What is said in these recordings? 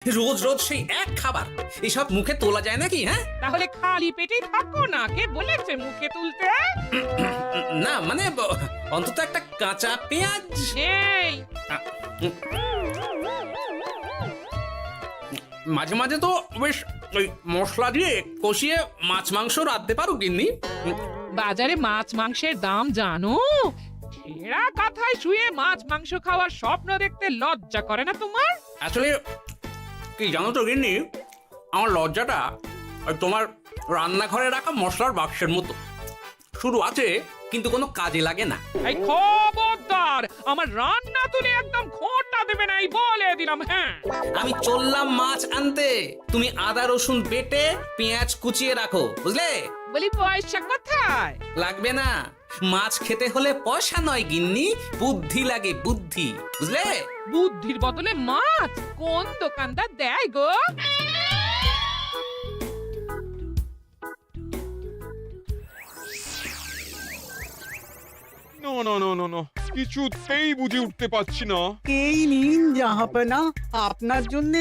রোজ রোজ সেই এক খাবার, এসব মুখে তোলা যায় নাকি? হ্যাঁ, তাহলে খালি পেটেই থাকো না, কে বলেছে মুখে তুলতে? না মানে অন্তত একটা কাঁচা পেঁয়াজ। এই মাঝে মাঝে তো বেশ ওই মশলা দিয়ে কষিয়ে মাছ মাংস রাঁধতে পারো গিন্নি। বাজারে মাছ মাংসের দাম জানো? ছেঁড়া কাঁথায় শুয়ে মাছ মাংস খাওয়ার স্বপ্ন দেখতে লজ্জা করে না তোমার? আসলে কি জানো তো গিন্নি, আমার লজ্জাটা ওই তোমার রান্নাঘরে রাখা মশলার বাক্সের মতো, শুরু আছে কিন্তু কোনো কাজে লাগে না। এই খবরদার, আমার রান্না তুলে একদম খোঁটা দেবে না, এই বলে দিলাম। হ্যাঁ, আমি চললাম মাছ আনতে, তুমি আদা রসুন বেটে পেঁয়াজ কুচিয়ে রাখো, বুঝলে? বলি পয়সা কোথায়? লাগবে না, মাছ খেতে হলে পয়সা নয় গিন্নি, বুদ্ধি লাগে, বুদ্ধি, বুঝলে? বুদ্ধির বদলে মাছ কোন দোকানদার দেয় গো? না না না না না, কিছুতেই বুঝে উঠতে পারছি না। এই নিন জাহাপনা, আপনার জন্য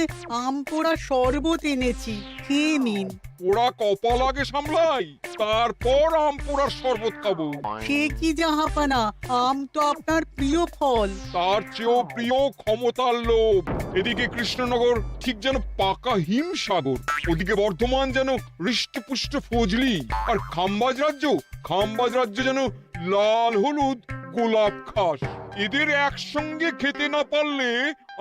আম পোড়া শরবত এনেছি, খেয়ে নিন। ওরা কপাল আগে সামলাই, তারপর আম পোড়ার শরবত খাবো। সে কি জাহাপনা, আম তো আপনার প্রিয় ফল। তার চেয়েও প্রিয় ক্ষমতার লোভ। এদিকে কৃষ্ণনগর ঠিক যেন পাকা হিমসাগর, ওদিকে বর্ধমান যেন হৃষ্টপুষ্ট ফজলি, আর খাম্বাজ রাজ্য যেন লাল হলুদ গোলাপ ঘাস। এদের একসঙ্গে খেতে না পারলে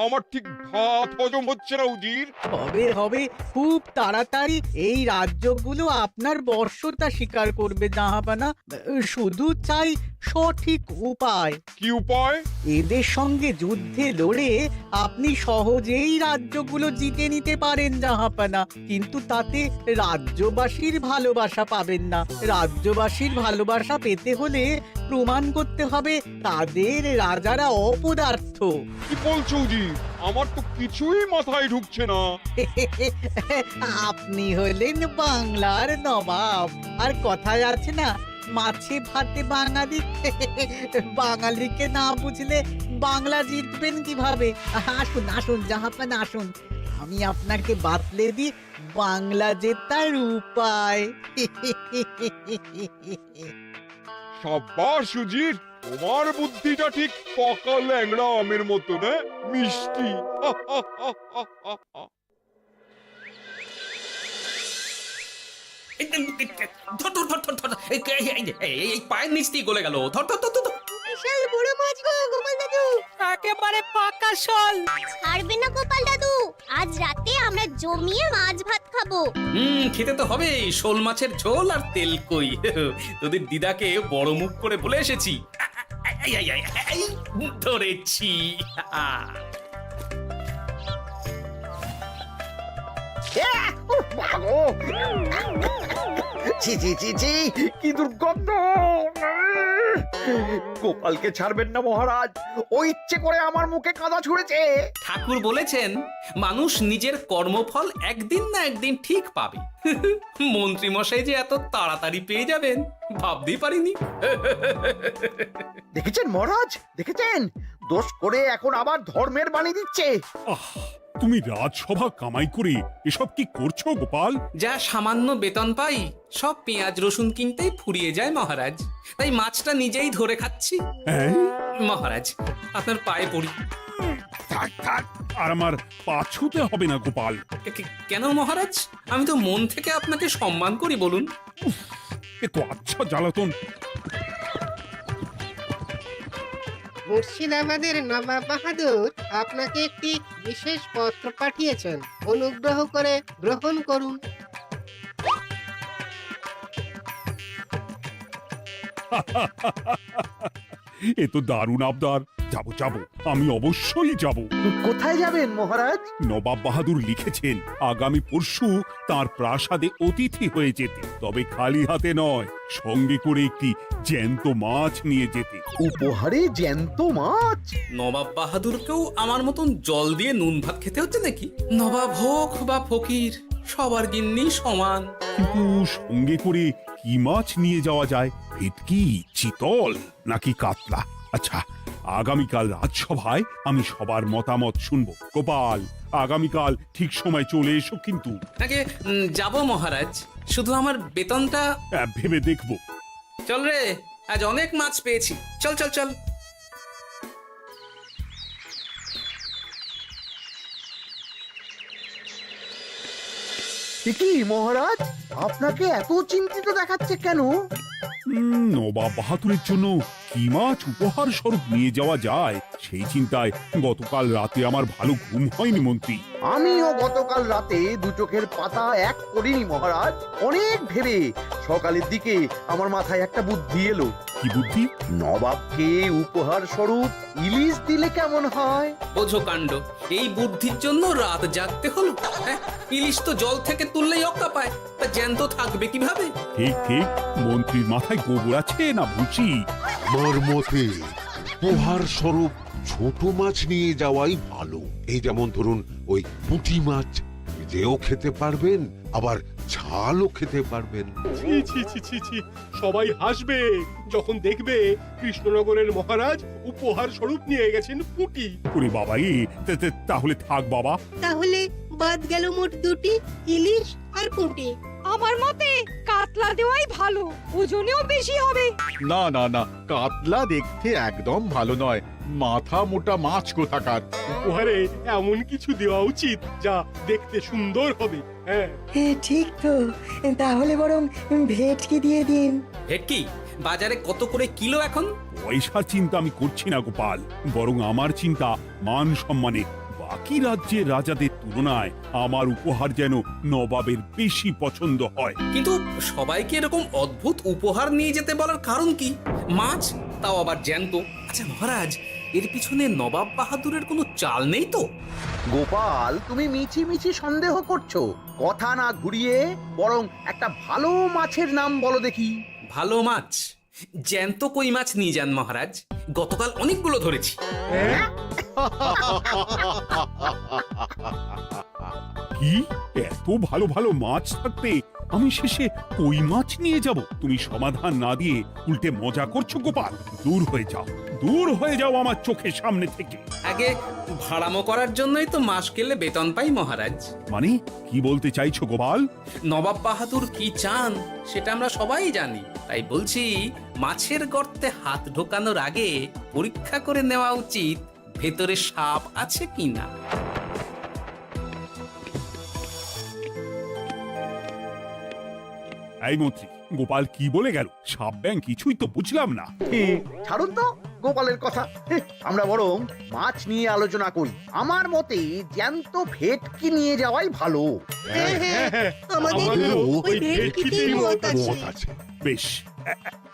আমার ঠিক ভাত হজম হচ্ছে না উজির। হবে হবে, খুব তাড়াতাড়ি এই রাজ্যগুলো আপনার বর্ষতা স্বীকার করবে জাহাপনা। শুধু চাই সঠিক উপায়। কি উপায়? এদের সঙ্গে যুদ্ধে লড়ে আপনি সহজেই রাজ্যগুলো জিতে নিতে পারেন জাহাপনা, কিন্তু তাতে রাজ্যবাসীর ভালোবাসা পাবেন না। রাজ্যবাসীর ভালোবাসা পেতে হলে প্রমাণ করতে হবে তাদের রাজারা অপদার্থ। কি বলছো উজির? আমার তো কিছুই মাথায় ঢুকছে না। আপনি হলেন বাংলার নবাব, আর কথায় আছে না, মাছে ভাতে বাঙালি। বাঙালিকে না বুঝলে বাংলা জিতবেন কিভাবে? আসুন আসুন জাহাপানা, আসুন, আমি আপনাকে বাতলে দিই বাংলা জেতার উপায়। সাব্বাস উজির, তোমার বুদ্ধিটা ঠিক পাকা ল্যাংড়া আমের মতো, না মিষ্টি। ধর ধর ধর ধর ধর, এই পায়ের নিচ দিয়ে গলে গেল, ধর ধর ধর ধর। বিশাল বড় মাছ গো গোপাল দাদু। একেবারে পাকা শোল। ছাড়বে না গোপাল দাদু, আজ রাতে আমরা জমিয়ে মাছ ভাত খাবো। খেতে তো হবে, শোল মাছের ঝোল আর তেল কই। তোদের দিদাকে বড় মুখ করে বলে এসেছি, এই, এই, এই, এই, ধরেছি। ছি ছি ছি ছি, কি দুর্গন্ধ! গোপালকে ছাড়বেন না মহারাজ, ও ইচ্ছে করে আমার মুখে কাদা ছুঁড়েছে। ঠাকুর বলেছেন মানুষ নিজের কর্মফল একদিন না একদিন ঠিক পাবে। মন্ত্রী মশাই যে এত তাড়াতাড়ি পেয়ে যাবেন ভাবতেই পারিনি। দেখেছেন মহারাজ, দেখেছেন? দোষ করে এখন আবার ধর্মের বাণী দিচ্ছে। তুমি রাজসভা কামাই করে এসব কি করছো গোপাল? যা সামান্য বেতন পাই সব পেঁয়াজ রসুন কিনতেই ফুরিয়ে যায় মহারাজ, তাই মাছটা নিজেই ধরে খাচ্ছি। হ্যাঁ? মহারাজ আপনার পায়ে পড়ি। থাক থাক, আর আমার পা ছুঁতে হবে না গোপাল। কেন মহারাজ? আমি তো মন থেকে আপনাকে সম্মান করি, বলুন। এ তো আচ্ছা জ্বালাতন। মুর্শিদাবাদের নবাব বাহাদুর আপনাকে একটি বিশেষ পত্র পাঠিয়েছেন, অনুগ্রহ করে গ্রহণ করুন। এ তো দারুণ আবদার। যাবো যাবো, আমি অবশ্যই যাব। কোথায় যাবেন মহারাজ? নবাব বাহাদুর লিখেছেন আগামী পরশু তার প্রাসাদে অতিথি হয়ে যেতে, তবে খালি হাতে নয়, সঙ্গে করে একটি জ্যান্ত মাছ নিয়ে যেতে। উপহারে জ্যান্ত মাছ? নবাব বাহাদুরকেও আমার মতন জল দিয়ে নুন ভাত খেতে হচ্ছে নাকি? নবাব হোক বা ফকির, সবার গিন্নি সমান। কিন্তু সঙ্গে করে কি মাছ নিয়ে যাওয়া যায়? ভেটকি, চিতল নাকি কাতলা? আচ্ছা, আগামীকাল রাজসভায় আমি সবার মতামত শুনবো। গোপাল, আগামীকাল ঠিক সময় চলে এসো কিন্তু। আগে যাব মহারাজ, শুধু আমার বেতনটা। ভেবে দেখবো। চল রে, আজ অনেক মাছ পেয়েছি, চল চল চল। কি মহারাজ, আপনাকে এত চিন্তিত দেখাচ্ছে কেন? নবাব বাহাদুরের জন্য কি মাছ উপহার স্বরূপ নিয়ে যাওয়া যায় সেই চিন্তায় গতকাল রাতে আমার ভালো ঘুম হয়নি মন্ত্রী। আমিও গতকাল রাতে দু চোখের পাতা এক করিনি মহারাজ। অনেক ভেবে সকালের দিকে আমার মাথায় একটা বুদ্ধি এলো। কি বুদ্ধি? নবাবকে উপহার স্বরূপ ইলিশ দিলে কেমন হয়? বোঝো কাণ্ড, এই বুদ্ধির জন্য রাত জাগতে হলো। হ্যাঁ, ইলিশ তো জল থেকে তুললেই অক্কা পায়, তা জ্যান্ত থাকবে কিভাবে? ঠিক ঠিক, মন্ত্রীর মাথায় গোবর আছে না ভুসি? আমার মতে উপহার স্বরূপ ছোট মাছ নিয়ে যাওয়াই ভালো। এই যেমন ধরুন ওই পুঁটি মাছ, নিজেও খেতে পারবেন আবার ঝালও খেতে পারবেন। ছি ছি ছি ছি ছি, সবাই হাসবে যখন দেখবে কৃষ্ণনগরের মহারাজ উপহার স্বরূপ নিয়ে গেছেন পুঁটি। ওরে বাবা, তাহলে থাক বাবা। তাহলে বাদ গেল মোট দুটি, ইলিশ আর পুঁটি। আমার মতে কাতলা দেওয়াই ভালো, ওজনেও বেশি হবে। না না না, কাতলা দেখতে একদম ভালো নয়, মাথা মোটা মাছ কোথাকার। উপহারে এমন কিছু দেওয়া উচিত যা দেখতে সুন্দর হবে। হ্যাঁ ঠিক তো, তাহলে বরং ভেটকি দিয়ে দিন। ভেটকি বাজারে কত করে কিলো এখন? পয়সার চিন্তা আমি করছি না গোপাল, বরং আমার চিন্তা মান সম্মানে। বাকি রাজ্যের রাজাদের তুলনায় আমার উপহার যেন নবাবের বেশি পছন্দ হয়। কিন্তু সবাইকে এরকম অদ্ভুত উপহার নিয়ে যেতে বলার কারণ কি? মাছ, তাও আবার জ্যান্ত। আচ্ছা মহারাজ, এর পিছনে নবাব বাহাদুরের কোনো চাল নেই তো? গোপাল, তুমি মিছি মিছি সন্দেহ করছো। কথা না ঘুরিয়ে বরং একটা ভালো মাছের নাম বলো দেখি। ভালো মাছ? জ্যান্ত কই মাছ নিয়ে যান মহারাজ, গতকাল অনেকগুলো ধরেছি। কি, এত ভালো ভালো মাছ থাকতে আমি শেষে কই মাছ নিয়ে যাব? তুমি সমাধান না দিয়ে উল্টে মজা করছো গোপাল। দূর হয়ে যাও, দূর হয়ে যাও আমার চোখের সামনে থেকে। আগে ভাড়ামো করার জন্যই তো মাস গেলে বেতন পাই মহারাজ। মানে কি বলতে চাইছো গোপাল? নবাব বাহাদুর কি চান সেটা আমরা সবাই জানি, তাই বলছি মাছের গর্তে হাত ঢোকানোর আগে পরীক্ষা করে নেওয়া উচিত ভেতরে সাপ আছে কিনা। এই মন্ত্রী, গোপাল কি বলে গেল? সাপ ব্যাং কিছুই তো বুঝলাম না। ছাড়ুন তো গোপালের কথা, আমরা বরং মাছ নিয়ে আলোচনা করি। আমার মতে জ্যান্ত ভেটকি নিয়ে যাওয়াই ভালো। আমাদেরও ওই ভেটকিতেই মত আছে। বেশ,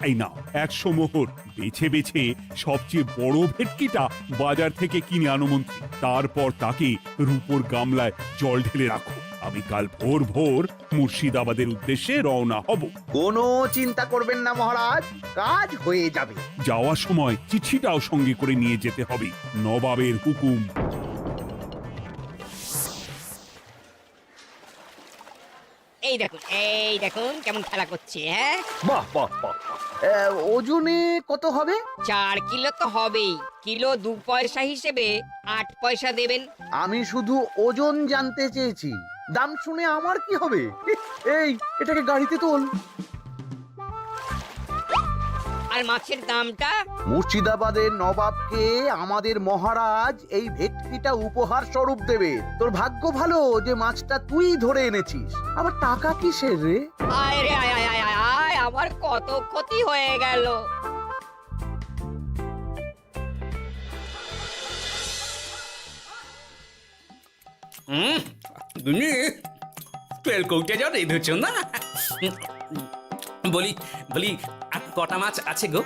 এই নাও 100 মোহর। বেছে বেছে সবচেয়ে বড় ভেটকিটা বাজার থেকে কিনে আনো মন্ত্রী। তারপর তাকে রূপোর গামলায় জল ঢেলে রাখো। আমি কাল ভোর ভোর মুর্শিদাবাদের উদ্দেশ্যে রওনা হব। কোনো চিন্তা করবেন না মহারাজ, কাজ হয়ে যাবে। যাওয়ার সময় চিঠিটাও সঙ্গে করে নিয়ে যেতে হবে, নবাবের হুকুম। এই দেখুন কেমন খেলা করছে। হ্যাঁ, বাহ বাহ বাহ। ওজনে কত হবে? 4 কিলো তো হবেই। কিলো 2 পয়সা হিসেবে 8 পয়সা দেবেন। আমি শুধু ওজন জানতে চেয়েছি, দাম শুনে আমার কি হবে? এই, এটাকে গাড়িতে তোল। আর মাছের দামটা? মুর্শিদাবাদের নবাবকে আমাদের মহারাজ এই ভেটকিটা উপহার স্বরূপ দেবে। তোর ভাগ্য ভালো যে মাছটা তুই ধরে এনেছিস। আবার টাকা কিসের রে? আয় রে আয় আয় আয় আয়, আমার কত ক্ষতি হয়ে গেল। তেল কৌটে যাও রেঁধেছ না? বলি বলি আর কটা মাছ আছে গো?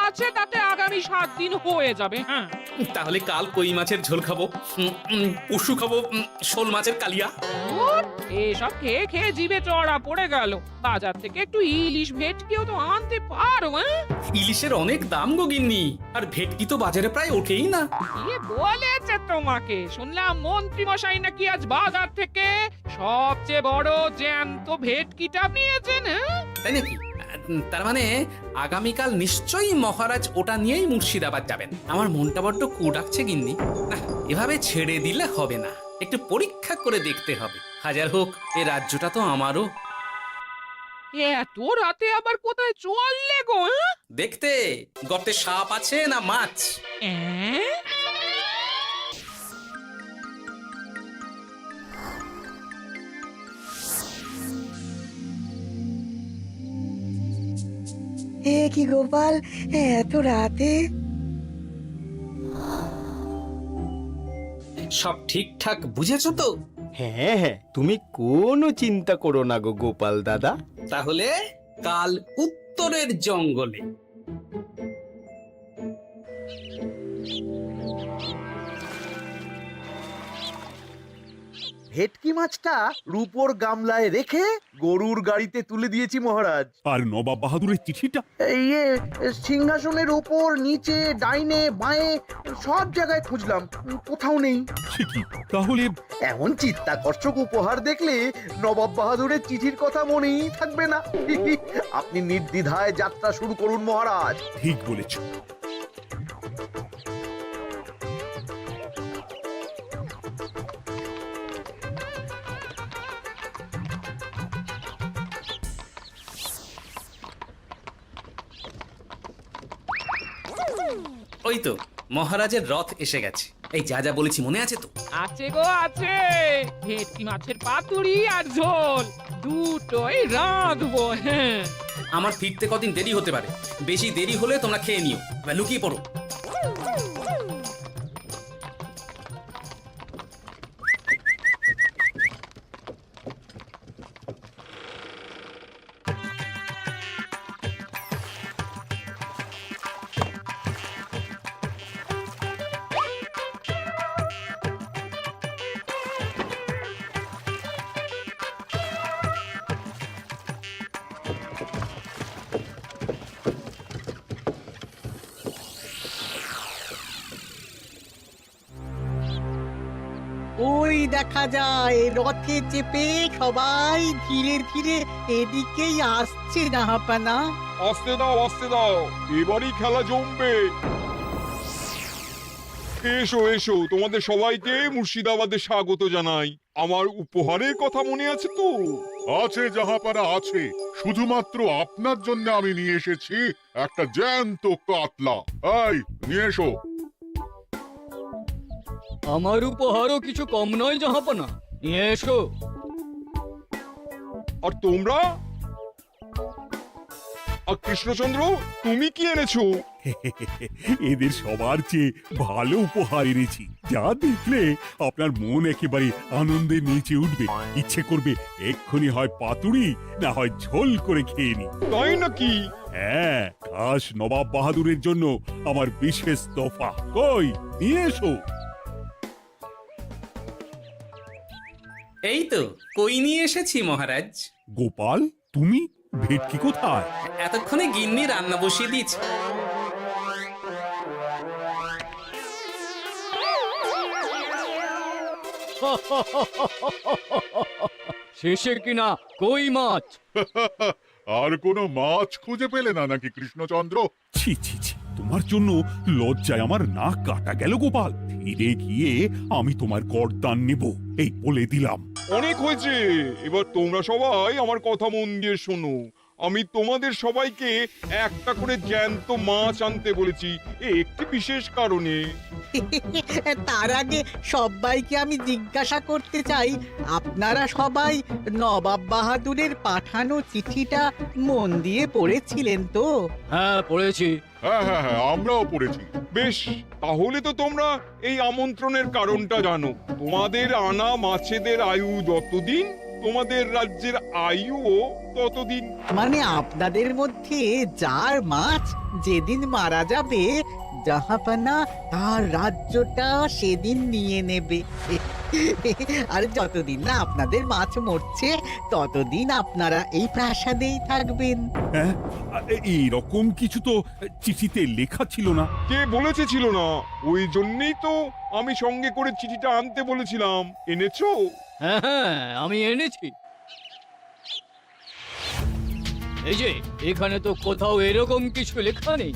আছে তাতে আগামী 7 দিন হয়ে যাবে। হ্যাঁ, তাহলে কাল কই মাছের ঝোল খাবো, পশু খাবো শোল মাছের কালিয়া। এসব খেয়ে খেয়ে জিভে চড়া পড়ে গেল। বাজার থেকে একটু ইলিশ ভেটকিও তো আনতে পারো। ইলিশের অনেক দাম গো গিন্নি, আর ভেটকি তো বাজারে প্রায় ওঠেই না। কে বলেছে তোমাকে? শুনলাম মন্ত্রী মশাই নাকি আজ বাজার থেকে সবচেয়ে বড় জ্যান্ত ভেটকিটা নিয়েছেন। তাই নাকি? তার মানে আগামীকাল নিশ্চয়ই মহারাজ ওটা নিয়েই মুর্শিদাবাদ যাবেন। আমার মনটা বড্ড কু ডাকছে গিন্নি। না, এভাবে ছেড়ে দিলে হবে না। একটু পরীক্ষা করে দেখতে হবে। হাজার হোক এ রাজ্যটা তো আমারও। এত রাতে আবার কোথায় চললে গো? দেখতে গর্তে সাপ আছে না মাছ। হ্যাঁ? এ কি গোপাল, এত রাতে? সব ঠিকঠাক বুঝেছো তো? হ্যাঁ হ্যাঁ, তুমি কোনো চিন্তা করো না গো গোপাল দাদা। তাহলে কাল উত্তরের জঙ্গলে। ভেটকি মাছটা রূপোর গামলায় রেখে গরুর গাড়িতে তুলে দিয়েছি মহারাজ। আর নবাব বাহাদুরের চিঠিটা? ইয়ে, সিংহাসনের উপর, নিচে, ডাইনে, বাঁয়ে সব জায়গায় খুঁজলাম, কোথাও নেই। সে কি, তাহলে? এমন চিত্তাকর্ষক উপহার দেখলে নবাব বাহাদুরের চিঠির কথা মনেই থাকবে না। আপনি নির্দ্বিধায় যাত্রা শুরু করুন মহারাজ। ঠিক বলেছ। ওই তো মহারাজের রথ এসে গেছে। এই যা যা বলেছি মনে আছে তো? আছে গো আছে। ভেটকি মাছের পাতুরি আর ঝোল দুটোই রাঁধবো। হ্যাঁ, আমার ফিরতে কদিন দেরি হতে পারে, বেশি দেরি হলে তোমরা খেয়ে নিও। এবার লুকিয়ে পড়ো। ওই দেখা যায় রথে চেপে সবাই ধীরে ধীরে এদিকেই আসছে জাহাপানা। আসতে দাও, আসতে দাও, এবারই খেলা জমবে। এসো এসো, তোমাদের সবাইকে মুর্শিদাবাদে স্বাগত জানাই। আমার উপহারের কথা মনে আছে তো? আছে জাহাপানা আছে, শুধুমাত্র আপনার জন্য আমি নিয়ে এসেছি একটা জ্যান্ত কাতলা। এই নিয়ে এসো। আমার উপহারও কিছু কম নয় জাহাপানা, নিয়ে এসো। আর তোমরা? আর কৃষ্ণচন্দ্র, তুমি কি এনেছো? এদের সবার চেয়ে ভালো উপহার এনেছি, যা দেখলে আপনার মন একেবারে আনন্দে নেচে উঠবে। ইচ্ছে করবে এক্ষুনি হয় পাতুরি না হয় ঝোল করে খেয়ে নি। তাই নাকি? হ্যাঁ, খাস নবাব বাহাদুরের জন্য আমার বিশেষ তোফা। কই, নিয়ে এসো। এই তো কই নিয়ে এসেছি মহারাজ। গোপাল, তুমি? ভেটকি কোথায়? এতক্ষণে গিন্নি রান্না বসিয়ে দিয়েছে। শেষে কিনা কই মাছ? আর কোনো মাছ খুঁজে পেলে না নাকি কৃষ্ণচন্দ্র? ছি ছি ছি, তোমার জন্য লজ্জায় আমার নাক কাটা গেল গোপাল। ফিরে গিয়ে আমি তোমার গর্দান নেব, এই বলে দিলাম। অনেক হয়েছে, এবার তোমরা সবাই আমার কথা মন দিয়ে শোনো। আমি তোমাদের সবাইকে একটা করে জ্যান্ত মাছ আনতে বলেছি, একটি বিশেষ কারণে। তার আগে সবাইকে আমি জিজ্ঞাসা করতে চাই, আপনারা সবাই নবাব বাহাদুরের পাঠানো চিঠিটা মন দিয়ে পড়েছিলেন তো? হ্যাঁ পড়েছি। হ্যাঁ হ্যাঁ হ্যাঁ, আমরাও পড়েছি। বেশ, তাহলে তো তোমরা এই আমন্ত্রণের কারণটা জানো। তোমাদের আনা মাছেদের আয়ু যতদিন, তোমাদের রাজ্যের আয়ুও ততদিন। মানে আপনাদের মধ্যে যার মাছ যেদিন মারা যাবে, জাহাপানা তার রাজ্যটা সেদিন নিয়ে নেবে। আর যতদিন না আপনাদের মাছ মরছে, ততদিন আপনারা এই প্রাসাদেই থাকবেন। হ্যাঁ, এইরকম কিছু তো চিঠিতে লেখা ছিল না। কে বলেছে ছিল না? ওই জন্যই তো আমি সঙ্গে করে চিঠিটা আনতে বলেছিলাম। এনেছো? হ্যাঁ হ্যাঁ, আমি এনেছি। এই যে এখানে তো কোথাও এরকম কিছু লেখা নেই।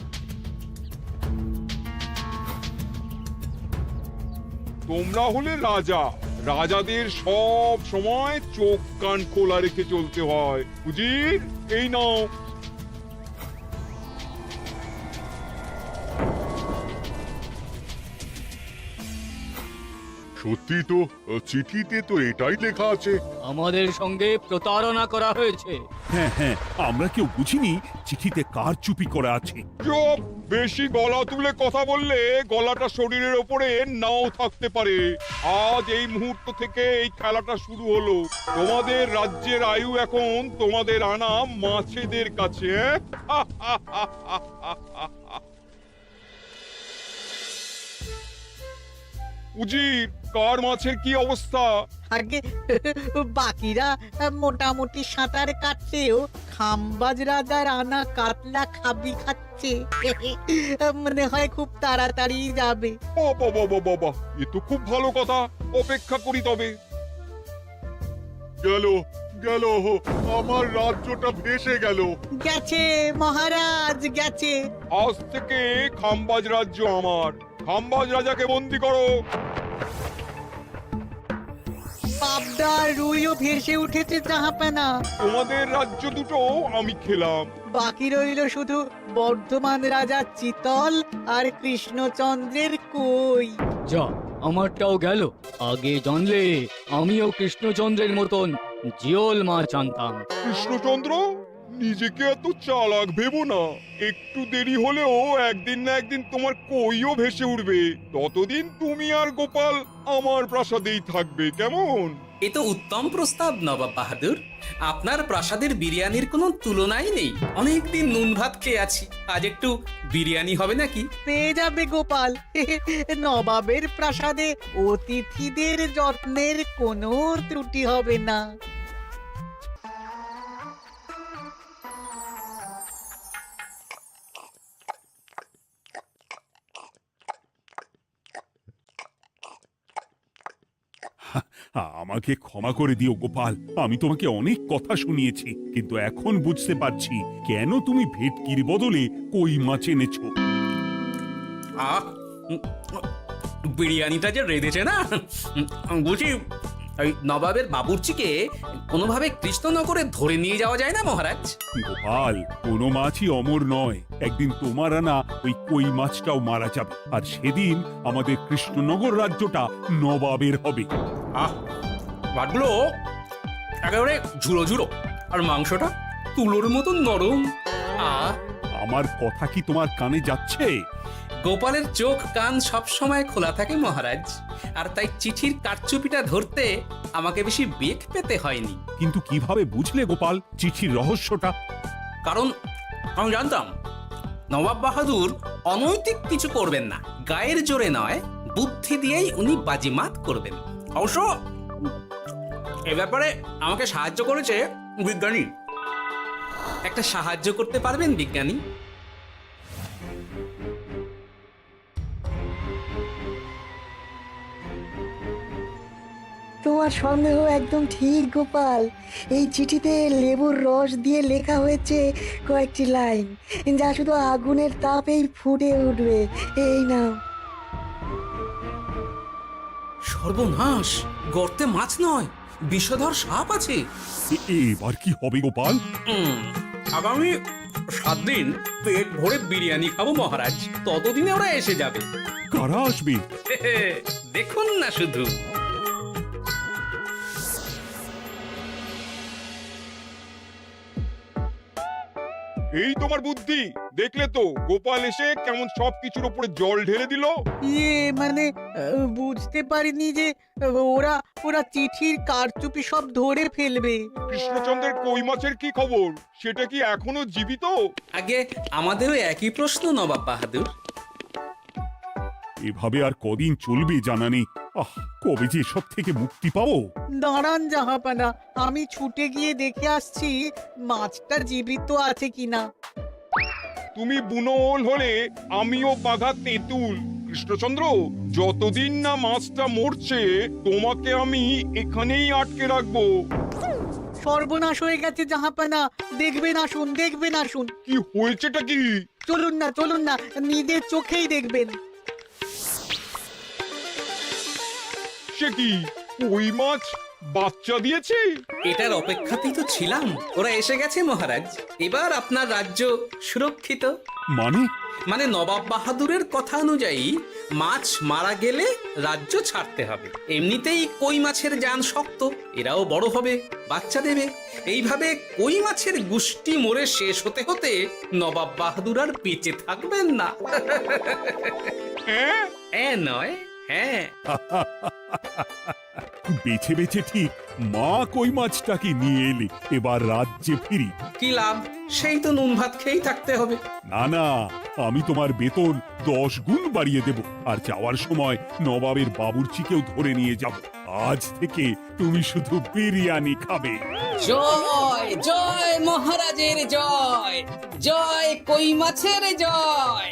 তোমরা হলে রাজা, রাজাদের সব সময় চোখ কান খোলা রেখে চলতে হয়। উজির, এই নাও। সত্যি তো, চিঠিতে তো এটাই লেখা আছে। আমাদের সঙ্গে প্রতারণা করা হয়েছে। হ্যাঁ হ্যাঁ, আমরা কেউ বুঝিনি চিঠিতে কার চুপি করা আছে। চুপ! বেশি গলা তুলে কথা বললে গলাটা শরীরের ওপরে নাও থাকতে পারে। আজ এই মুহূর্ত থেকে এই খেলাটা শুরু হলো। তোমাদের রাজ্যের আয়ু এখন তোমাদের আনা মাছেদের কাছে। উজির, কার মাছের কি অবস্থা? আগে বাকিরা মোটামুটি সাঁতার কাটছেও, খাম্বাজ রাজার আনা কাতলা খাবি খাচ্ছে। মনে হয় খুব তাড়াতাড়ি যাবে। বাবা বাবা বাবা, এ তো খুব ভালো কথা। অপেক্ষা করি তবে। গেল গেল, আমার রাজ্যটা ভেসে গেল। গেছে মহারাজ, গেছে। আজ থেকে খাম্বাজ রাজ্য আমার। খাম্বাজ রাজাকে বন্দি করো। পাবদা রুইও ভেসে উঠেছে জাহাপানা। তোমাদের রাজ্য দুটো আমি খেলাম। বাকি রইল শুধু বর্ধমান রাজা চিতল আর কৃষ্ণচন্দ্রের কই। যা, আমারটাও গেল। আগে জানলে আমিও কৃষ্ণচন্দ্রের মতন জিওল মাছ আনতাম। কৃষ্ণচন্দ্র, নিজেকে এত চালাক ভেবো না। একটু দেরি হলেও একদিন না একদিন তোমার কইও ভেসে উঠবে। ততদিন তুমি আর গোপাল আমার প্রাসাদেই থাকবে, কেমন? এ তো উত্তম প্রস্তাব নবাব বাহাদুর। আপনার প্রাসাদের বিরিয়ানির কোনো তুলনাই নেই। অনেকদিন নুন ভাত খেয়ে আছি, আজ একটু বিরিয়ানি হবে নাকি? পেয়ে যাবে গোপাল। নবাবের প্রাসাদে অতিথিদের যত্নের কোনো ত্রুটি হবে না। আমাকে ক্ষমা করে দিও গোপাল, আমি তোমাকে অনেক কথা শুনিয়েছি, কিন্তু এখন বুঝতে পারছি কেন তুমি ভেটকির বদলে কই মাছ এনেছো। আহ, বিরিয়ানিটা যে রেঁধেছে না, বুঝি এই নবাবের বাবুর্চিকে কোনোভাবে কৃষ্ণনগরে ধরে নিয়ে যাওয়া যায় না মহারাজ? গোপাল, কোনো মাছই অমর নয়। একদিন তোমার আনা ওই কই মাছটাও মারা যাবে, আর সেদিন আমাদের কৃষ্ণনগর রাজ্যটা নবাবের হবে। আহ, ভাতগুলো একেবারে ঝুড়ো ঝুড়ো, আর মাংসটা তুলোর মতো নরম। আহ, আমার কথা কি তোমার কানে যাচ্ছে? গোপালের চোখ কান সব সময় খোলা থাকে মহারাজ, আর তাই চিঠির কারচুপিটা ধরতে আমাকে বেশি বেগ পেতে হয়নি। কিন্তু কিভাবে বুঝলে গোপাল চিঠির রহস্যটা? কারণ আমি জানতাম নবাব বাহাদুর অনৈতিক কিছু করবেন না। গায়ের জোরে নয়, বুদ্ধি দিয়েই উনি বাজিমাত করবেন। অবশ্য এ ব্যাপারে আমাকে সাহায্য করেছে বিজ্ঞানী। একটা সাহায্য করতে পারবেন বিজ্ঞানী? তোমার সন্দেহ একদম ঠিক গোপাল। এই চিঠিতে লেবুর রস দিয়ে লেখা হয়েছে কয়েকটি লাইন, যা শুধু আগুনের তাপেই ফুটে উঠবে। এই নাও। সর্বনাশ! গর্তে মাছ নয়, বিষধর সাপ আছে। এবার কি হবে গোপাল? আগামী 7 দিন পেট ভরে বিরিয়ানি খাবো মহারাজ। ততদিনে ওরা এসে যাবে। কারা আসবে? দেখুন না শুধু। এই তোমার বুদ্ধি, দেখলে তো গোপাল এসে কেমন সবকিছুর উপরে জল ঢেলে দিল। মানে বুঝতে পারিনি যে ওরা ওরা চিঠির কারচুপি সব ধরে ফেলবে। কৃষ্ণচন্দ্রের কই মাছের কি খবর? সেটা কি এখনো জীবিত? আগে আমাদেরও একই প্রশ্ন নবাব বাহাদুর। এভাবে আর কদিন চলবে জানা নেই। কবে যে সব থেকে মুক্তি পাবো। দাঁড়ান জাহাপানা, আমি ছুটে গিয়ে দেখে আসছি মাছটা জীবিত আছে কিনা। তুমি বুনোল হলে আমিও বাঘা তেঁতুল। কৃষ্ণচন্দ্র, যতদিন না মাছটা মরছে তোমাকে আমি এখানেই আটকে রাখবো। সর্বনাশ হয়ে গেছে জাহাপানা, দেখবেন আসুন, দেখবেন আসুন। কি হয়েছেটা কি? চলুন না, নিজের চোখেই দেখবেন। সে কি? কই মাছ বাচ্চা দিয়েছে? এটার অপেক্ষাতেই তো ছিলাম। ওরা এসে গেছে মহারাজ। এবার আপনার রাজ্য সুরক্ষিত। মানে মানে নবাব বাহাদুরের কথা অনুযায়ী মাছ মারা গেলে রাজ্য ছাড়তে হবে। এমনিতেই কই মাছের জান শক্ত, এরাও বড় হবে, বাচ্চা দেবে। এইভাবে কই মাছের গুষ্টি মরে শেষ হতে হতে নবাব বাহাদুর আর বেঁচে থাকবেন না। নয়, হ্যাঁ। বেছে বেছে ঠিক মা কই মাছটাকে নিয়ে এলে। এবার রাজ্যে ফিরি। কি লাভ? সেই তো নুন ভাত খেয়েই থাকতে হবে। না না, আমি তোমার বেতন 10 গুণ বাড়িয়ে দেব। আর যাওয়ার সময় নবাবের বাবুর্চিকেও ধরে নিয়ে যাব। আজ থেকে তুমি শুধু বিরিয়ানি খাবে। জয় জয় মহারাজের জয়, জয় কই মাছের জয়।